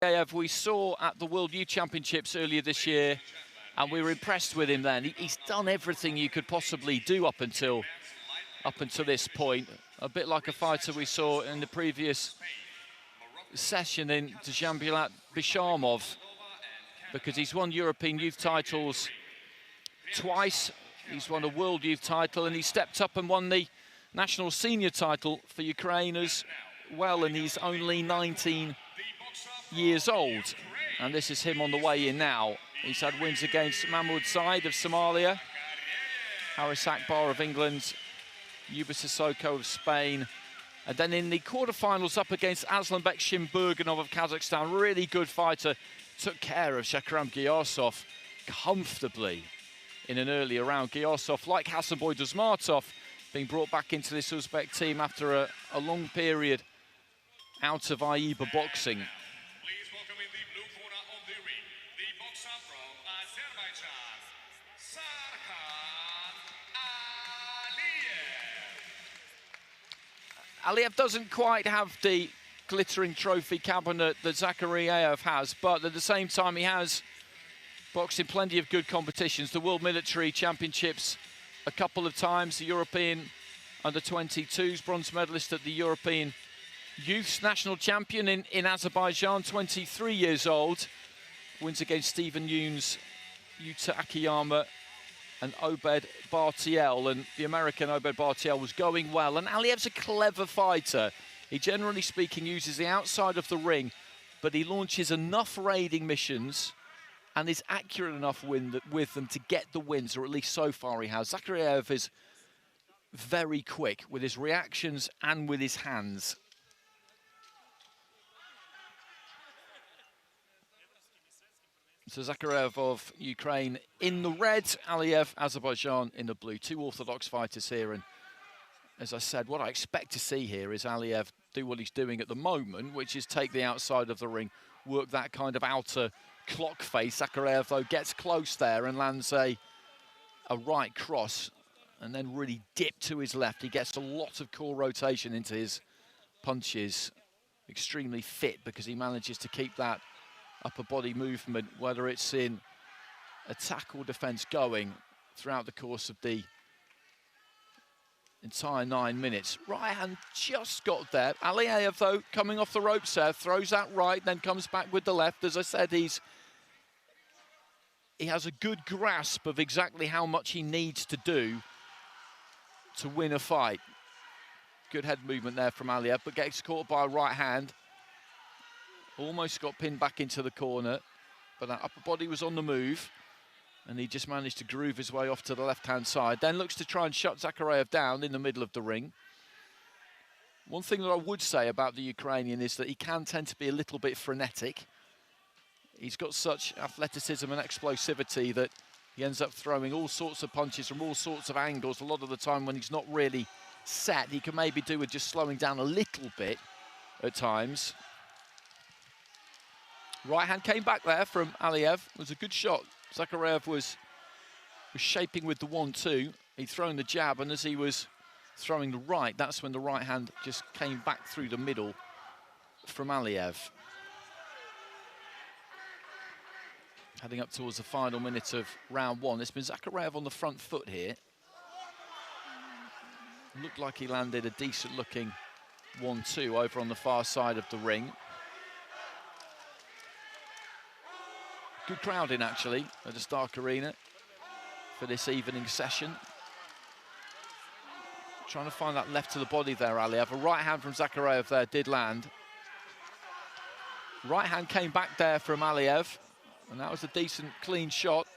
Zakhariev we saw at the World Youth Championships earlier this year, and we were impressed with him then. He's done everything you could possibly do up until this point. A bit like a fighter we saw in the previous session in Chempionnat Bishamov, because he's won European youth titles twice. He's won a World Youth title, and he stepped up and won the national senior title for Ukraine as well, and he's only 19 years old. And this is him on the way in now. He's had wins against Mahmoud Said of Somalia, Haris Akbar of England, Yuba Sissoko of Spain, and then in the quarterfinals up against Aslanbek Shimburganov of Kazakhstan. Really good fighter, took care of Shakram Giyasov comfortably in an earlier round. Giyasov, like Hasanboy Duzmatov, being brought back into this Uzbek team after a long period out of AIBA boxing. Please welcome in the blue corner of the ring, the boxer from Azerbaijan, Sarkhan Aliyev. Aliyev doesn't quite have the glittering trophy cabinet that Zakhariev has, but at the same time he has boxed in plenty of good competitions. The World Military Championships a couple of times, the European Under-22s, bronze medalist at the European Youths, national champion in Azerbaijan, 23 years old. Wins against Stephen Younes, Yuta Akiyama and Obed Bartiel. And the American Obed Bartiel was going well. And Aliyev's a clever fighter. He, generally speaking, uses the outside of the ring, but he launches enough raiding missions and is accurate enough with them to get the wins, or at least so far he has. Zakhariev is very quick with his reactions and with his hands. So Zakharev of Ukraine in the red, Aliyev, Azerbaijan in the blue. Two orthodox fighters here, and as I said, what I expect to see here is Aliyev do what he's doing at the moment, which is take the outside of the ring, work that kind of outer clock face. Zakharev, though, gets close there and lands a right cross, and then really dip to his left. He gets a lot of core rotation into his punches. Extremely fit because he manages to keep that upper body movement, whether it's in attack or defense, going throughout the course of the entire 9 minutes. Right hand just got there. Aliev, though, coming off the ropes there, throws that right, then comes back with the left. As I said, he has a good grasp of exactly how much he needs to do to win a fight. Good head movement there from Aliev, but gets caught by a right hand. Almost got pinned back into the corner, but that upper body was on the move, and he just managed to groove his way off to the left-hand side. Then looks to try and shut Zakhariev down in the middle of the ring. One thing that I would say about the Ukrainian is that he can tend to be a little bit frenetic. He's got such athleticism and explosivity that he ends up throwing all sorts of punches from all sorts of angles. A lot of the time when he's not really set, he can maybe do with just slowing down a little bit at times. Right hand came back there from Aliev. It was a good shot. Zakhariev was shaping with the 1-2. He'd thrown the jab, and as he was throwing the right, that's when the right hand just came back through the middle from Aliev. Heading up towards the final minute of round one. It's been Zakhariev on the front foot here. Looked like he landed a decent looking 1-2 over on the far side of the ring. Good crowding, actually, at the Stark Arena for this evening session. Trying to find that left to the body there, Aliev. A right hand from Zakhariev there did land. Right hand came back there from Aliev, and that was a decent, clean shot.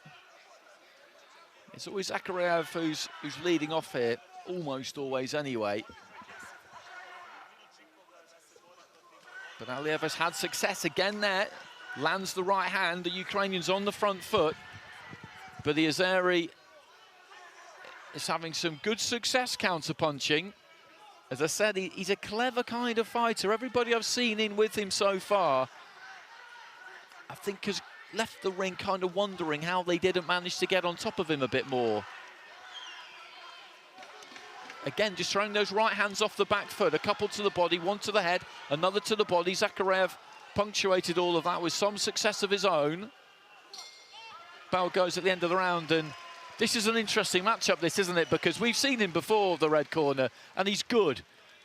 It's always Zakhariev who's leading off here, almost always anyway. But Aliev has had success again there. Lands the right hand, the Ukrainian's on the front foot, but the Azeri is having some good success counter-punching. As I said, he's a clever kind of fighter. Everybody I've seen in with him so far, I think has left the ring kind of wondering how they didn't manage to get on top of him a bit more. Again, just throwing those right hands off the back foot, a couple to the body, one to the head, another to the body. Zakhariev punctuated all of that with some success of his own. Bell goes at the end of the round, and this is an interesting matchup, this, isn't it? Because we've seen him before, the red corner, and he's good,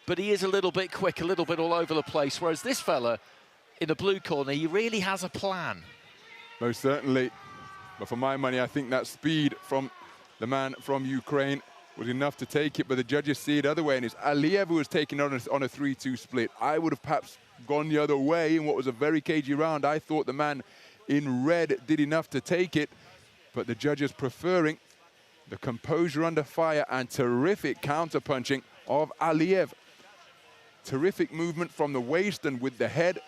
but he is a little bit quick, a little bit all over the place, whereas this fella in the blue corner, he really has a plan. Most certainly. But for my money, I think that speed from the man from Ukraine was enough to take it, but the judges see it other way, and it's Aliev who was taking on a 3-2 split. I would have perhaps gone the other way in what was a very cagey round. I thought the man in red did enough to take it, but the judges preferring the composure under fire and terrific counter-punching of Aliev. Terrific movement from the waist and with the head,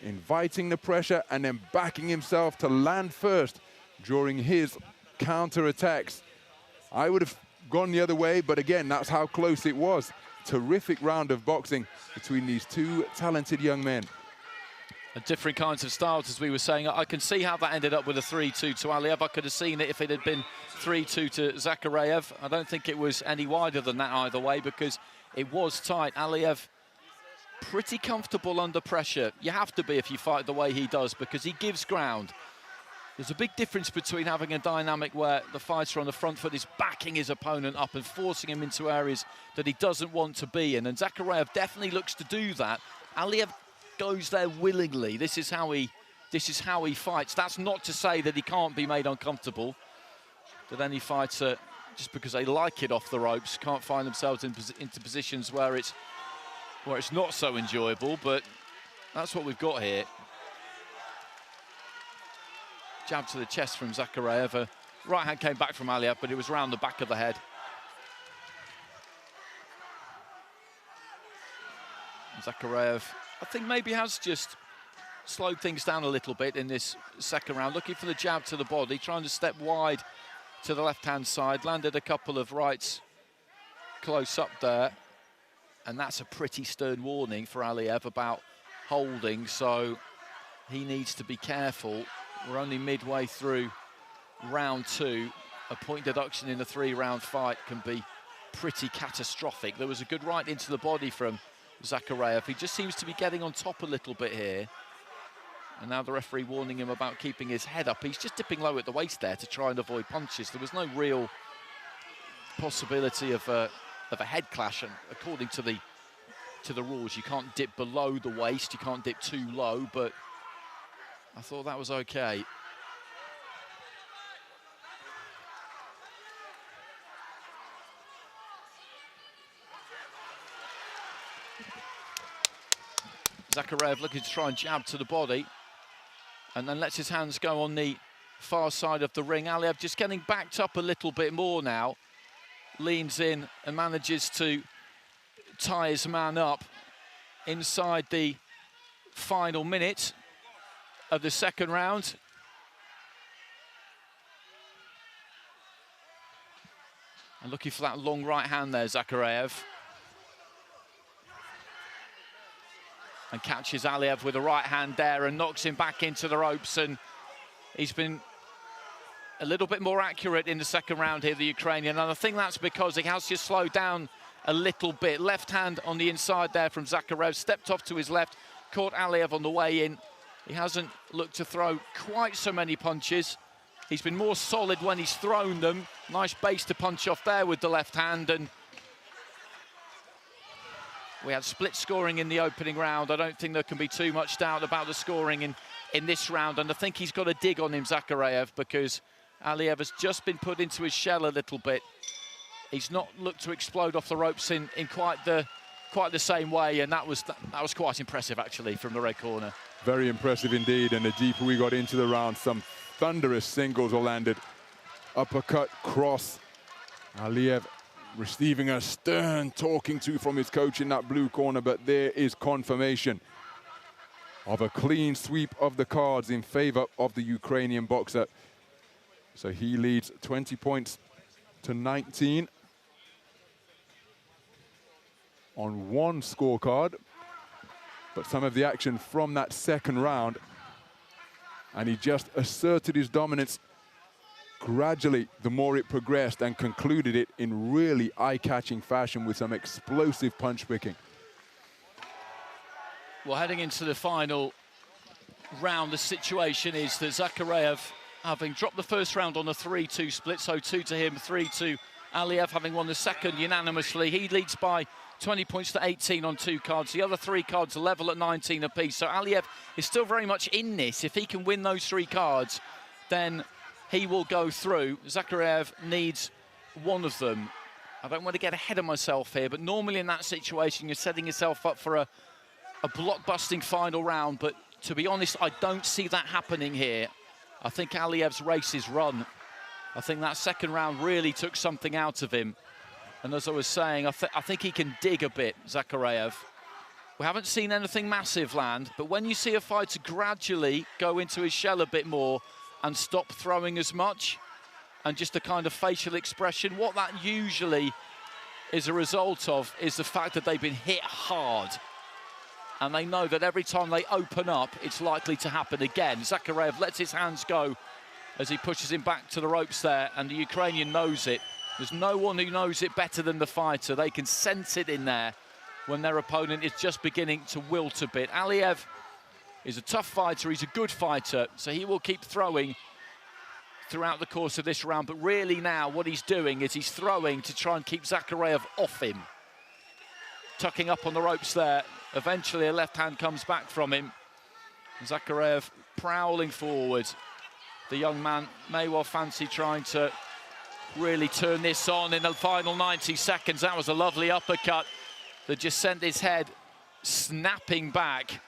inviting the pressure and then backing himself to land first during his counter-attacks. I would have gone the other way, but again, that's how close it was. Terrific round of boxing between these two talented young men. And different kinds of styles, as we were saying. I can see how that ended up with a 3-2 to Aliev. I could have seen it if it had been 3-2 to Zakhariev. I don't think it was any wider than that either way, because it was tight. Aliev pretty comfortable under pressure. You have to be if you fight the way he does, because he gives ground. There's a big difference between having a dynamic where the fighter on the front foot is backing his opponent up and forcing him into areas that he doesn't want to be in. And Zakhariev definitely looks to do that. Aliev goes there willingly. This is how he fights. That's not to say that he can't be made uncomfortable. That any fighter, just because they like it off the ropes, can't find themselves into positions where it's not so enjoyable. But that's what we've got here. Jab to the chest from Zakhariev. Right hand came back from Aliev, but it was round the back of the head. Zakhariev, I think, maybe has just slowed things down a little bit in this second round, looking for the jab to the body, trying to step wide to the left-hand side, landed a couple of rights close up there, and that's a pretty stern warning for Aliev about holding, so he needs to be careful. We're only midway through round 2. A point deduction in a 3-round fight can be pretty catastrophic. There was a good right into the body from Zakhariev. He just seems to be getting on top a little bit here. And now the referee warning him about keeping his head up. He's just dipping low at the waist there to try and avoid punches. There was no real possibility of a head clash. And according to the rules, you can't dip below the waist. You can't dip too low, but I thought that was okay. Zakhariev looking to try and jab to the body, and then lets his hands go on the far side of the ring. Aliev just getting backed up a little bit more now. Leans in and manages to tie his man up inside the final minute of the second round. And looking for that long right hand there, Zakhariev. And catches Aliev with a right hand there and knocks him back into the ropes. And he's been a little bit more accurate in the second round here, the Ukrainian. And I think that's because he has just slowed down a little bit. Left hand on the inside there from Zakhariev, stepped off to his left, caught Aliev on the way in. He hasn't looked to throw quite so many punches. He's been more solid when he's thrown them. Nice base to punch off there with the left hand. And we had split scoring in the opening round. I don't think there can be too much doubt about the scoring in this round. And I think he's got a dig on him, Zakhariev, because Aliev has just been put into his shell a little bit. He's not looked to explode off the ropes in quite the same way. And that was quite impressive, actually, from the red corner. Very impressive indeed, and the deeper we got into the round, some thunderous singles were landed. Uppercut, cross. Aliev receiving a stern talking to from his coach in that blue corner, but there is confirmation of a clean sweep of the cards in favor of the Ukrainian boxer. So he leads 20 points to 19 on one scorecard. But some of the action from that second round, and he just asserted his dominance gradually the more it progressed, and concluded it in really eye-catching fashion with some explosive punch picking. Well, heading into the final round, the situation is that Zakharev, having dropped the first round on a 3-2 split, so 2 to him, 3 to Aliev, having won the second unanimously. He leads by 20 points to 18 on 2 cards. The other 3 cards are level at 19 apiece. So Aliev is still very much in this. If he can win those 3 cards, then he will go through. Zakharev needs one of them. I don't want to get ahead of myself here, but normally in that situation, you're setting yourself up for a blockbusting final round. But to be honest, I don't see that happening here. I think Aliev's race is run. I think that second round really took something out of him. And as I was saying, I think he can dig a bit, Zakharev. We haven't seen anything massive land, but when you see a fighter gradually go into his shell a bit more and stop throwing as much, and just a kind of facial expression, what that usually is a result of is the fact that they've been hit hard. And they know that every time they open up, it's likely to happen again. Zakharev lets his hands go as he pushes him back to the ropes there, and the Ukrainian knows it. There's no one who knows it better than the fighter. They can sense it in there when their opponent is just beginning to wilt a bit. Aliev is a tough fighter, he's a good fighter, so he will keep throwing throughout the course of this round. But really now, what he's doing is he's throwing to try and keep Zakharev off him. Tucking up on the ropes there. Eventually, a left hand comes back from him. Zakharev prowling forward. The young man may well fancy trying to really turn this on in the final 90 seconds. That was a lovely uppercut that just sent his head snapping back.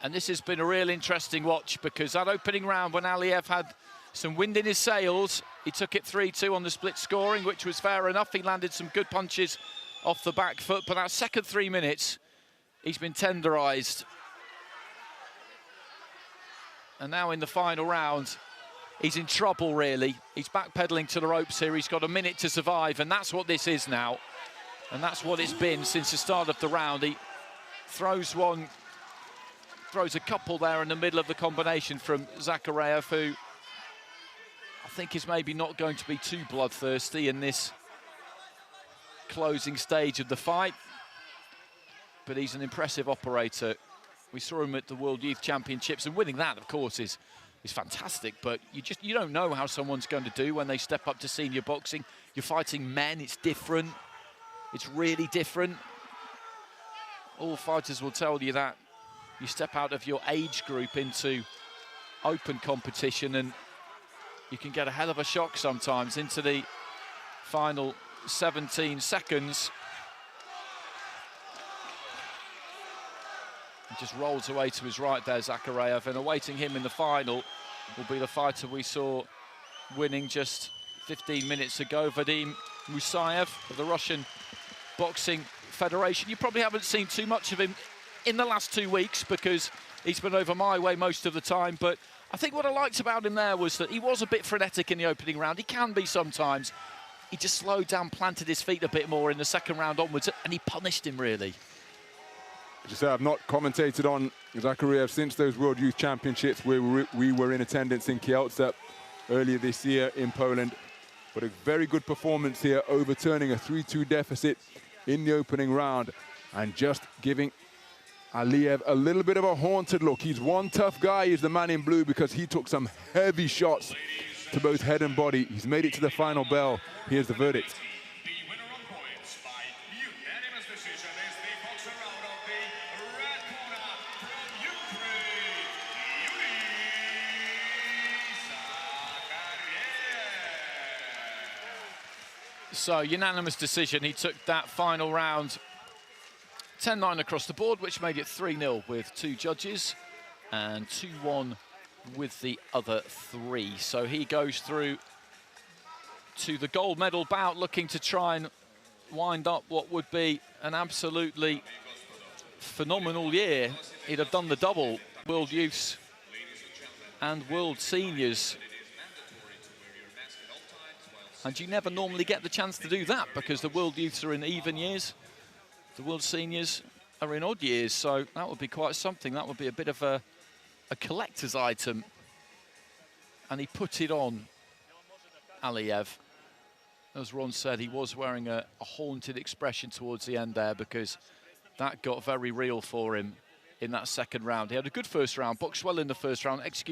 And this has been a real interesting watch, because that opening round, when Aliev had some wind in his sails, he took it 3-2 on the split scoring, which was fair enough. He landed some good punches off the back foot, but that second 3 minutes, he's been tenderized. And now in the final round, he's in trouble, really. He's backpedaling to the ropes here. He's got a minute to survive, and that's what this is now. And that's what it's been since the start of the round. He throws a couple there in the middle of the combination from Zakharev, who I think is maybe not going to be too bloodthirsty in this closing stage of the fight. But he's an impressive operator. We saw him at the World Youth Championships, and winning that, of course, is fantastic. But you don't know how someone's going to do when they step up to senior boxing. You're fighting men, it's different. It's really different. All fighters will tell you that. You step out of your age group into open competition, and you can get a hell of a shock sometimes into the final 17 seconds. He just rolls away to his right there, Zakharev, and awaiting him in the final will be the fighter we saw winning just 15 minutes ago, Vadim Musayev of the Russian Boxing Federation. You probably haven't seen too much of him in the last 2 weeks because he's been over my way most of the time, but I think what I liked about him there was that he was a bit frenetic in the opening round. He can be sometimes. He just slowed down, planted his feet a bit more in the second round onwards, and he punished him, really. As you say, I've not commentated on Zakhariev since those World Youth Championships where we were in attendance in Kielce earlier this year in Poland. But a very good performance here, overturning a 3-2 deficit in the opening round and just giving Aliev a little bit of a haunted look. He's one tough guy, he's the man in blue, because he took some heavy shots to both head and body. He's made it to the final bell. Here's the verdict. The winner on points by unanimous decision is the boxer out of the red corner from Ukraine, Yurii Zakhariev. So, unanimous decision. He took that final round 10-9 across the board, which made it 3-0 with 2 judges and 2-1 with the other 3. So he goes through to the gold medal bout, looking to try and wind up what would be an absolutely phenomenal year. He'd have done the double, World Youths and World Seniors. And you never normally get the chance to do that because the World Youths are in even years. The World Seniors are in odd years, so that would be quite something. That would be a bit of a collector's item. And he put it on Aliev. As Ron said, he was wearing a haunted expression towards the end there because that got very real for him. in that second round. He had a good first round, boxed well in the first round, executed